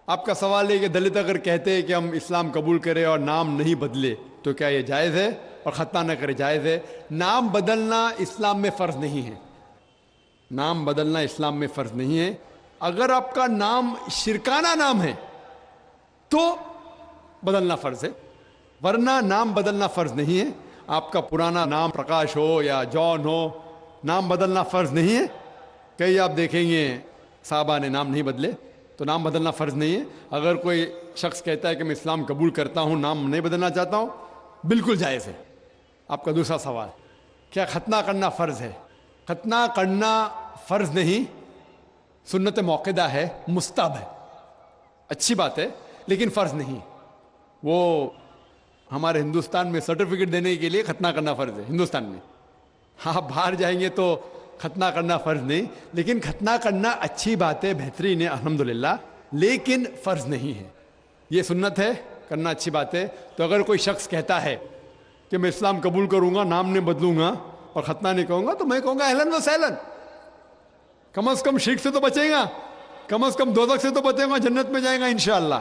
آپ کا سوال ہے کہ دلت اگر کہتے ہیں کہ ہم اسلام قبول کریں اور نام نہیں بدلے تو کیا یہ جائز ہے؟ اور ختنہ نہ کرے جائز ہے؟ نام بدلنا اسلام میں فرض نہیں ہے. نام بدلنا اسلام میں فرض نہیں ہے. اگر آپ کا نام شرکانہ نام ہے تو بدلنا فرض ہے، ورنہ نام بدلنا فرض نہیں ہے. آپ کا پرانا نام پرکاش ہو یا جان ہو، نام بدلنا فرض نہیں ہے. کئی آپ دیکھیں گے صحابہ نے نام نہیں بدلے، تو نام بدلنا فرض نہیں ہے. اگر کوئی شخص کہتا ہے کہ میں اسلام قبول کرتا ہوں، نام نہیں بدلنا چاہتا ہوں، بالکل جائز ہے. آپ کا دوسرا سوال، کیا ختنہ کرنا فرض ہے؟ ختنہ کرنا فرض نہیں، سنت موقدہ ہے، مستحب ہے، اچھی بات ہے، لیکن فرض نہیں. وہ ہمارے ہندوستان میں سرٹیفکیٹ دینے کے لیے ختنہ کرنا فرض ہے ہندوستان میں. آپ باہر جائیں گے تو ختنہ کرنا فرض نہیں، لیکن ختنہ کرنا اچھی بات ہے، بہترین ہے الحمدللہ، لیکن فرض نہیں ہے. یہ سنت ہے، کرنا اچھی بات ہے. تو اگر کوئی شخص کہتا ہے کہ میں اسلام قبول کروں گا، نام نہیں بدلوں گا اور ختنہ نہیں کہوں گا، تو میں کہوں گا اہلاً و سہلاً. کم از کم شرک سے تو بچے گا، کم از کم دوزخ سے تو بچے گا، جنت میں جائے گا انشاءاللہ.